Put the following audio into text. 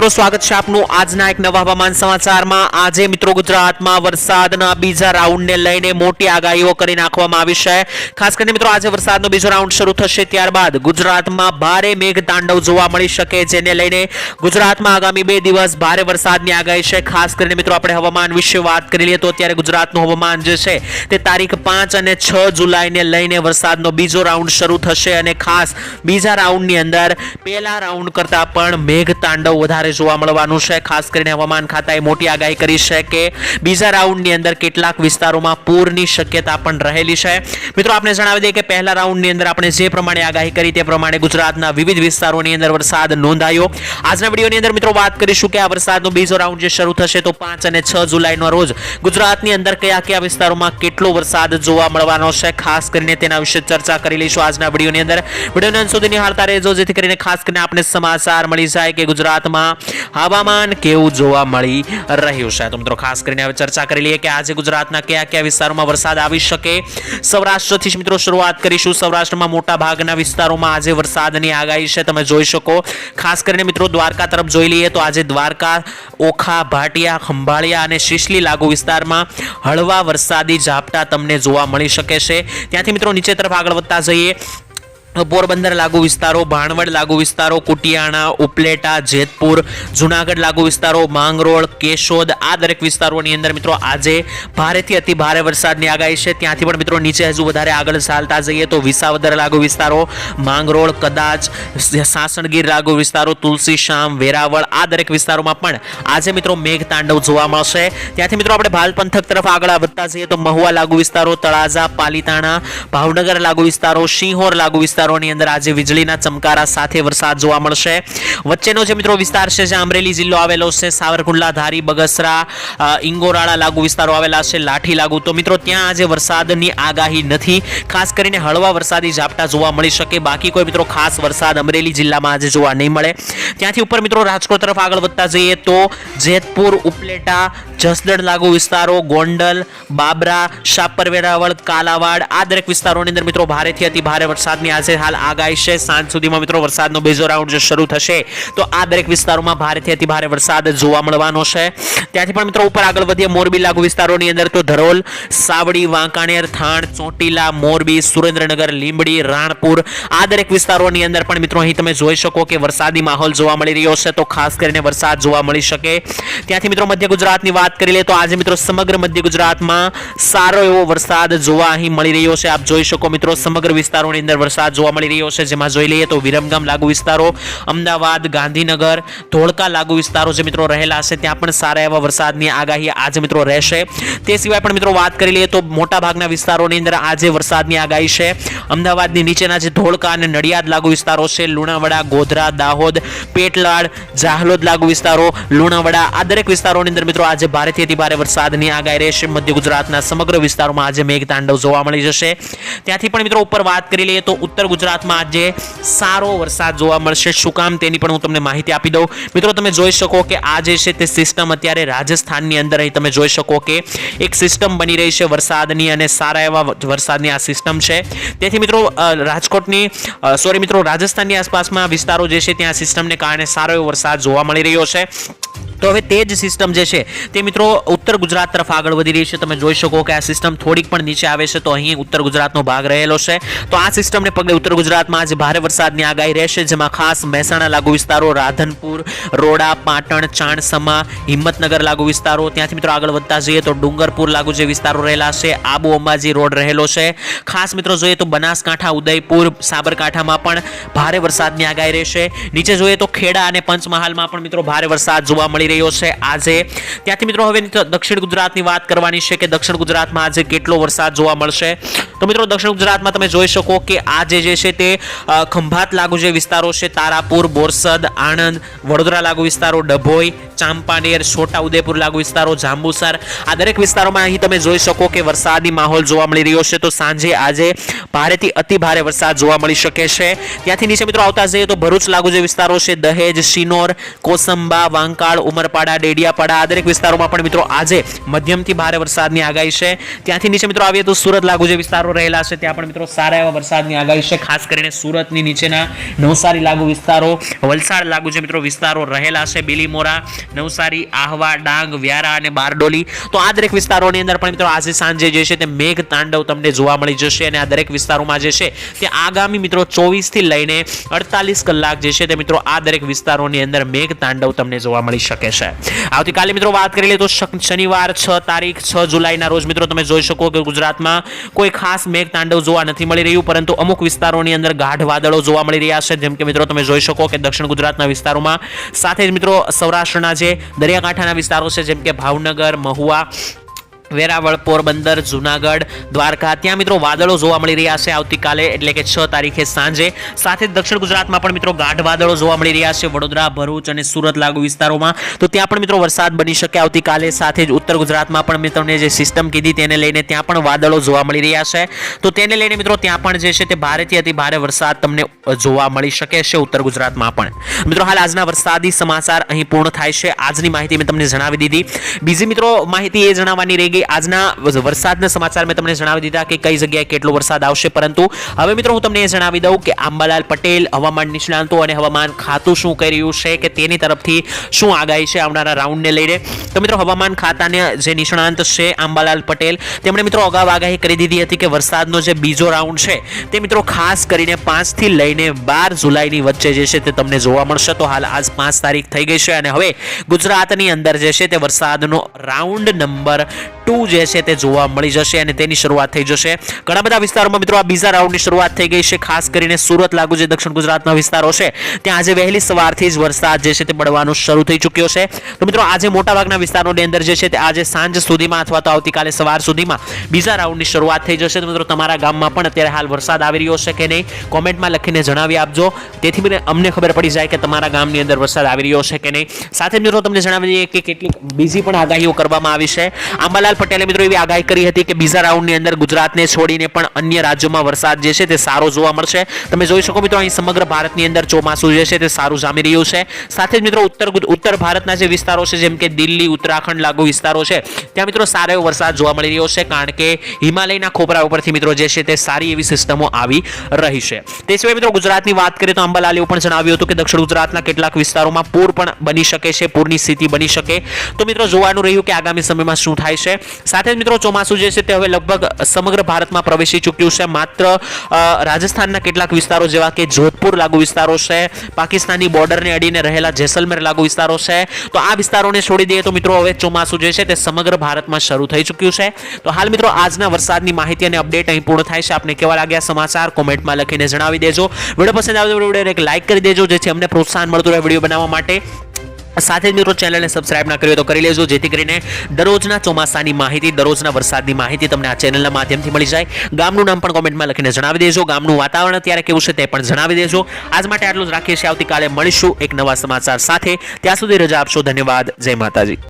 મિત્રો સ્વાગત છે આપનું આજના એક નવા હવામાન સમાચારમાં। આજે મિત્રો ગુજરાતમાં વરસાદના બીજા રાઉન્ડને લઈને મોટી આગાહીઓ કરી નાખવામાં આવી છે। ખાસ કરીને મિત્રો આજે વરસાદનો બીજો રાઉન્ડ શરૂ થશે ત્યારબાદ ગુજરાતમાં ભારે મેઘતાંડવ જોવા મળી શકે, જેને લઈને ગુજરાતમાં આગામી 2 દિવસ ભારે વરસાદની આગાહી છે। ખાસ કરીને મિત્રો આપણે હવામાન વિશે વાત કરી લઈએ તો અત્યારે ગુજરાતનું હવામાન જે છે તે તારીખ 5 અને 6 જુલાઈને લઈને વરસાદનો બીજો રાઉન્ડ શરૂ થશે અને ખાસ બીજા રાઉન્ડની અંદર પહેલા રાઉન્ડ કરતા પણ મેઘતાંડવ વધારે જોવા મળવાનું છે। ખાસ કરીને હવામાન ખાતાએ મોટી આગાહી કરી છે કે બીજા રાઉન્ડની અંદર કેટલાક વિસ્તારોમાં પૂરની શક્યતા પણ રહેલી છે। મિત્રો આપણે જણાવી દઈએ કે પહેલા રાઉન્ડની અંદર આપણે જે પ્રમાણે આગાહી કરી તે પ્રમાણે ગુજરાતના વિવિધ વિસ્તારોની અંદર વરસાદ નોંધાયો। આજના વિડીયોની અંદર મિત્રો વાત કરીશું કે આ વરસાદનો બીજો રાઉન્ડ જે શરૂ થશે તો 5 અને 6 જુલાઈના રોજ ગુજરાતની અંદર કયા વિસ્તારોમાં કેટલો વરસાદ જોવા મળવાનો છે, ખાસ કરીને તેના વિશે ચર્ચા કરી લઈશું આજના વિડીયોની અંદર। વિડીયોને અંત સુધી નિહાળતા રહેજો જેથી કરીને ખાસ કરીને આપણે સમાચાર મળી જાય કે ગુજરાતમાં હવામાન કેવું જોવા મળી રહ્યું છે। તો મિત્રો ખાસ કરીને હવે ચર્ચા કરી લઈએ કે આજે ગુજરાતના કયા વિસ્તારોમાં વરસાદ આવી શકે। સૌરાષ્ટ્રથી જ મિત્રો શરૂઆત કરીશું। સૌરાષ્ટ્રમાં મોટા ભાગના વિસ્તારોમાં આજે વરસાદની આગાહી છે, તમે જોઈ શકો। ખાસ કરીને મિત્રો દ્વારકા તરફ જોઈ લઈએ તો આજે દ્વારકા, ઓખા, ભાટિયા, ખંભાળિયા અને શિશલી લાગુ વિસ્તારમાં હળવા વરસાદી ઝાપટા તમને જોવા મળી શકે છે। ત્યાંથી મિત્રો નીચે તરફ આગળ વધતા જઈએ પોરબંદર લાગુ વિસ્તારો, ભાણવડ લાગુ વિસ્તારો, કુટિયાણા, ઉપલેટા, જેતપુર, જુનાગઢ લાગુ વિસ્તારો, માંગરોળ, કેશોદ આ દરેક વિસ્તારોની અંદર મિત્રો આજે ભારેથી અતિ ભારે વરસાદની આગાહી છે। ત્યાંથી પણ મિત્રો નીચે હજુ વધારે આગળ ચાલતા જઈએ તો વિસાવદર લાગુ વિસ્તારો, માંગરોળ, કદાચ, સાસણગીર લાગુ વિસ્તારો, તુલસીશ્યામ, વેરાવળ આ દરેક વિસ્તારોમાં પણ આજે મિત્રો મેઘતાંડવ જોવા મળશે। ત્યાંથી મિત્રો આપણે ભાલ પંથક તરફ આગળ વધતા જઈએ તો મહુવા લાગુ વિસ્તારો, તળાજા, પાલીતાણા, ભાવનગર લાગુ વિસ્તારો, સિંહોર લાગુ વિસ્તારો ની અંદર આજે વીજળીના ચમકારા સાથે વરસાદ જોવા મળશે। વચ્ચેનો જે મિત્રો વિસ્તાર છે જ્યાં અમરેલી જિલ્લો આવેલો છે, સાવરકુંડલા, ધારી, બગસરા, ઇંગોરાળા લાગુ વિસ્તારો આવેલા છે, લાઠી લાગુ, તો મિત્રો ત્યાં આજે વરસાદની આગાહી નથી। ખાસ કરીને હળવા વરસાદી ઝાપટા જોવા મળી શકે, બાકી કોઈ મિત્રો ખાસ વરસાદ અમરેલી જિલ્લામાં આજે જોવા નહીં મળે। ત્યાંથી ઉપર મિત્રો રાજકોટ તરફ આગળ વધતા જઈએ તો જેતપુર, ઉપલેટા, જસદણ લાગુ વિસ્તારો, ગોંડલ, બાબરા, શાપર, વેરાવળ, કાલાવાડ આ દરેક વિસ્તારોની અંદર મિત્રો ભારેથી અતિ ભારે વરસાદની આજે હાલ આગાહી છે। સાંજ સુધીમાં મિત્રો વરસાદનો બીજો રાઉન્ડ જો શરૂ થશે તો આ દરેક વિસ્તારોમાં ભારેથી અતિ ભારે વરસાદ જોવા મળવાનો છે। ત્યાંથી પણ મિત્રો ઉપર આગળ વધીએ મોરબી લાગુ વિસ્તારોની અંદર તો ધરોલ, સાવડી, વાંકાનેર, થાણ, ચોટીલા, મોરબી, સુરેન્દ્રનગર, લીંબડી, રાણપુર આ દરેક વિસ્તારોની અંદર પણ મિત્રો અહીં તમે જોઈ શકો કે વરસાદી માહોલ જોવા મળી રહ્યો છે, તો ખાસ કરીને વરસાદ જોવા મળી શકે। ત્યાંથી મિત્રો મધ્ય ગુજરાતની વાત કરી લે તો આજે મિત્રો સમગ્ર મધ્ય ગુજરાતમાં સારો એવો વરસાદ જોવા અહીં મળી રહ્યો છે। આપ જોઈ શકો મિત્રો સમગ્ર વિસ્તારોની અંદર વરસાદ જોવા મળી રહ્યો છે, જેમાં જોઈ લઈએ તો વિરમગામ લાગુ વિસ્તારો, અમદાવાદ, ગાંધીનગર, ધોળકા લાગુ વિસ્તારો જે મિત્રો રહેલા છે ત્યાં પણ સારા એવા વરસાદની આગાહી આજે મિત્રો રહેશે। તે સિવાય પણ મિત્રો વાત કરી લઈએ તો મોટા ભાગના વિસ્તારોની અંદર આજે વરસાદની આગાહી છે। અમદાવાદની નીચેના જે ધોળકા અને નડિયાદ લાગુ વિસ્તારો છે, લુણાવાડા, ગોધરા, દાહોદ, પેટલાડ, જાહલોદ લાગુ વિસ્તારો, લુણાવાડા આ દરેક વિસ્તારોની અંદર મિત્રો આજે ભારેથી અતિ ભારે વરસાદની આગાહી રહેશે। મધ્ય ગુજરાતના સમગ્ર વિસ્તારોમાં આજે મેઘતાંડવ જોવા મળી જશે। ત્યાંથી પણ મિત્રો ઉપર વાત કરી લઈએ તો ઉત્તર ગુજરાતમાં આજે સારો વરસાદ જોવા મળશે। શું કામ તેની પણ હું તમને માહિતી આપી દઉં। મિત્રો તમે જોઈ શકો કે આ જે છે તે સિસ્ટમ અત્યારે રાજસ્થાનની અંદર અહીં તમે જોઈ શકો કે એક સિસ્ટમ બની રહી છે વરસાદની અને સારા એવા વરસાદની આ સિસ્ટમ છે। તેથી મિત્રો રાજસ્થાનની આસપાસમાં વિસ્તારો જે છે ત્યાં સિસ્ટમને કારણે સારો એવો વરસાદ જોવા મળી રહ્યો છે। તો હવે તે જ સિસ્ટમ જે છે તે મિત્રો ઉત્તર ગુજરાત તરફ આગળ વધી રહી છે। તમે જોઈ શકો કે આ સિસ્ટમ થોડીક પણ નીચે આવે છે તો અહીં ઉત્તર ગુજરાતનો ભાગ રહેલો છે, તો આ સિસ્ટમને પગલે ઉત્તર ગુજરાતમાં આજે ભારે વરસાદની આગાહી રહેશે, જેમાં ખાસ મહેસાણા લાગુ વિસ્તારો, રાધનપુર, રોડા, પાટણ, ચાણસમા, હિંમતનગર લાગુ વિસ્તારો, ત્યાંથી મિત્રો આગળ વધતા જઈએ તો ડુંગરપુર લાગુ જે વિસ્તારો રહેલા છે, આબુ અંબાજી રોડ રહેલો છે। ખાસ મિત્રો જોઈએ તો બનાસકાંઠા, ઉદયપુર, સાબરકાંઠામાં પણ ભારે વરસાદની આગાહી રહેશે। નીચે જોઈએ તો ખેડા અને પંચમહાલમાં પણ મિત્રો ભારે વરસાદ જોવા મળી રહ્યો છે આજે। ત્યાંથી મિત્રો હવે દક્ષિણ ગુજરાતની વાત કરવાની છે કે દક્ષિણ ગુજરાતમાં આજે કેટલો વરસાદ જોવા મળશે। તો મિત્રો દક્ષિણ ગુજરાતમાં તમે જોઈ શકો કે આજે જે છે તે ખંભાત લાગુ જે વિસ્તારો છે, તારાપુર, બોરસદ, આણંદ, વડોદરા લાગુ વિસ્તારો, ડભોઈ, ચાંપાનેર, છોટા ઉદેપુર લાગુ વિસ્તારો, જાંબુસર આ દરેક વિસ્તારોમાં અહીં તમે જોઈ શકો કે વરસાદી માહોલ જોવા મળી રહ્યો છે, તો સાંજે આજે ભારેથી અતિ ભારે વરસાદ જોવા મળી શકે છે। ત્યાંથી નીચે મિત્રો આવતા જઈએ તો ભરૂચ લાગુ જે વિસ્તારો છે, દહેજ, શિનોર, કોસંબા, વાંકાળ, ઉમરપાડા, ડેડિયાપાડા આ દરેક વિસ્તારોમાં પણ મિત્રો આજે મધ્યમથી ભારે વરસાદની આગાહી છે. ત્યાંથી નીચે મિત્રો આવીએ તો સુરત લાગુ જે વિસ્તારો રહેલા છે ત્યાં પણ મિત્રો સારા એવા વરસાદની આગાહી છે. ખાસ કરીને સુરતની નીચેના નવસારી લાગુ વિસ્તારો, વલસાડ લાગુ જે મિત્રો વિસ્તારો રહેલા છે, બિલીમોરા, નવસારી, આહવા, ડાંગ, વ્યારા અને બારડોલી, તો આ દરેક વિસ્તારોની અંદર પણ મિત્રો આજે સાંજે જે છે તે મેઘ તાંડવ તમને જોવા મળી જશે અને આ દરેક વિસ્તારોમાં જે છે તે આગામી મિત્રો 24 થી લઈને 48 કલાક જે છે તે મિત્રો આ દરેક વિસ્તારોની અંદર મેઘ તાંડવ તમને જોવા મળી શકે છે. આવતીકાલે મિત્રો વાત કરી લઈએ તો શનિવાર 6 જુલાઈના રોજ મિત્રો તમે જોઈ શકો કે ગુજરાતમાં કોઈ ખાસ મેઘ તાંડવ જોવા નથી મળી રહ્યું, પરંતુ અમુક વિસ્તારોની અંદર ગાઢ વાદળો જોવા મળી રહ્યા છે. જેમ કે મિત્રો તમે જોઈ શકો કે દક્ષિણ ગુજરાતના વિસ્તારોમાં, સાથે જ મિત્રો સૌરાષ્ટ્રના જે દરિયાકાંઠાના વિસ્તારો છે જેમ કે ભાવનગર, મહુવા, વેરાવળ, પોરબંદર, જુનાગઢ, દ્વારકા, ત્યાં મિત્રો વાદળો જોવા મળી રહ્યા છે આવતીકાલે એટલે કે 6 તારીખે સાંજે. સાથે જ દક્ષિણ ગુજરાતમાં પણ મિત્રો ગાઢ વાદળો જોવા મળી રહ્યા છે, વડોદરા, ભરૂચ અને સુરત લાગુ વિસ્તારોમાં, તો ત્યાં પણ મિત્રો વરસાદ બની શકે આવતીકાલે. સાથે જ ઉત્તર ગુજરાતમાં પણ મેં તમને જે સિસ્ટમ કીધી તેને લઈને ત્યાં પણ વાદળો જોવા મળી રહ્યા છે, તો તેને લઈને મિત્રો ત્યાં પણ જે છે તે ભારેથી અતિ ભારે વરસાદ તમને જોવા મળી શકે છે ઉત્તર ગુજરાતમાં પણ. મિત્રો હાલ આજના વરસાદી સમાચાર અહીં પૂર્ણ થાય છે. આજની માહિતી મેં તમને જણાવી દીધી. બીજી મિત્રો માહિતી એ જણાવવાની રહી આજના વરસાદના સમાચાર મેં તમને જણાવી દીધા કે કઈ જગ્યાએ કેટલો વરસાદ આવશે, પરંતુ હવે મિત્રો હું તમને એ જણાવી દઉં કે આંબાલાલ પટેલ, હવામાન નિષ્ણાંતો અને હવામાન ખાતું શું કહી રહ્યું છે કે તેની તરફથી શું આગાહી છે આવનારા રાઉન્ડને લઈને. તો મિત્રો હવામાન ખાતાના જે નિષ્ણાંત છે આંબાલાલ પટેલ, તેમણે મિત્રો અગાઉ આગાહી કરી દીધી હતી કે વરસાદનો જે બીજો રાઉન્ડ છે તે મિત્રો ખાસ કરીને 5 થી લઈને 12 જુલાઈની વચ્ચે જે છે તે તમને જોવા મળશે. તો હાલ આજ 5 તારીખ થઈ ગઈ છે અને હવે ગુજરાતની અંદર જે છે તે વરસાદનો રાઉન્ડ નંબર 2 જે છે તે જોવા મળી જશે અને તેની શરૂઆત થઈ જશે. ઘણા બધા વિસ્તારોમાં મિત્રો આ બીજા રાઉન્ડની શરૂઆત થઈ ગઈ છે. ખાસ કરીને સુરત લાગુ જે દક્ષિણ ગુજરાતના વિસ્તારો છે ત્યાં આજે વહેલી સવારથી જ વરસાદ જે છે તે પડવાનો શરૂ થઈ ચૂક્યો છે. તો મિત્રો આજે મોટાભાગના વિસ્તારોની અંદર જે છે તે આજે સાંજ સુધીમાં અથવા તો આવતીકાલે સવાર સુધીમાં બીજા રાઉન્ડની શરૂઆત થઈ જશે. તો મિત્રો તમારા ગામમાં પણ અત્યારે હાલ વરસાદ આવી રહ્યો છે કે નહીં કોમેન્ટમાં લખીને જણાવી આપજો, તેથી અમને ખબર પડી જાય કે તમારા ગામની અંદર વરસાદ આવી રહ્યો છે કે નહીં. સાથે મિત્રો તમને જણાવી દઈએ કે કેટલીક બીજી પણ આગાહીઓ કરવામાં આવી છે. આંબાલાલ પટેલે મિત્રો એવી આગાહી કરી હતી કે બીજા રાઉન્ડની અંદર ગુજરાતને છોડીને પણ અન્ય રાજ્યોમાં વરસાદ જે છે તે સારો જોવા મળશે. તમે જોઈ શકો મિત્રો અહીં સમગ્ર ભારતની અંદર ચોમાસું જે છે તે સારું જામી રહ્યું છે. સાથે જ મિત્રો ઉત્તર ભારતના જે વિસ્તારો છે જેમ કે દિલ્હી, ઉત્તરાખંડ લાગુ વિસ્તારો છે ત્યાં મિત્રો સારો એવો વરસાદ જોવા મળી રહ્યો છે, કારણ કે હિમાલયના ખોપરા ઉપરથી મિત્રો જે છે તે સારી એવી સિસ્ટમો આવી રહી છે. તે સિવાય મિત્રો ગુજરાતની વાત કરીએ તો અંબાલાલે એવું પણ જણાવ્યું હતું કે દક્ષિણ ગુજરાતના કેટલાક વિસ્તારોમાં પૂર પણ બની શકે છે, પૂરની સ્થિતિ બની શકે. તો મિત્રો જોવાનું રહ્યું કે આગામી સમયમાં શું થાય છે. સાથે જ મિત્રો ચોમાસું જે છે તે હવે લગભગ સમગ્ર ભારતમાં પ્રવેશી ચૂક્યું છે. માત્ર રાજસ્થાનના કેટલાક વિસ્તારો જેવા કે જોધપુર લાગુ વિસ્તારો છે, પાકિસ્તાનની બોર્ડરને અડીને રહેલા જેસલમેર લાગુ વિસ્તારો છે, તો આ વિસ્તારોને છોડી દઈએ તો મિત્રો હવે ચોમાસું જે છે તે સમગ્ર ભારતમાં શરૂ થઈ ચૂક્યું છે. તો હાલ મિત્રો આજના વરસાદની માહિતી અને અપડેટ અહીં પૂર્ણ થાય છે. આપને કેવા લાગ્યા સમાચાર કોમેન્ટમાં લખીને જણાવી દેજો. વિડીયો પસંદ આવે તો વિડીયોને એક લાઈક કરી દેજો, જેથી અમને પ્રોત્સાહન મળતું રહે વિડીયો બનાવવા માટે. સાથે જ મિત્રો ચેનલને સબસ્ક્રાઇબ ના કરી હોય તો કરી લેજો, જેથી કરીને દરરોજના ચોમાસાની માહિતી, દરરોજના વરસાદની માહિતી તમને આ ચેનલના માધ્યમથી મળી જાય. ગામનું નામ પણ કોમેન્ટમાં લખીને જણાવી દેજો, ગામનું વાતાવરણ અત્યારે કેવું છે તે પણ જણાવી દેજો. આજ માટે આટલું જ રાખીએ છીએ. આવતીકાલે મળીશું એક નવા સમાચાર સાથે. ત્યાં સુધી રજા આપશો. ધન્યવાદ. જય માતાજી.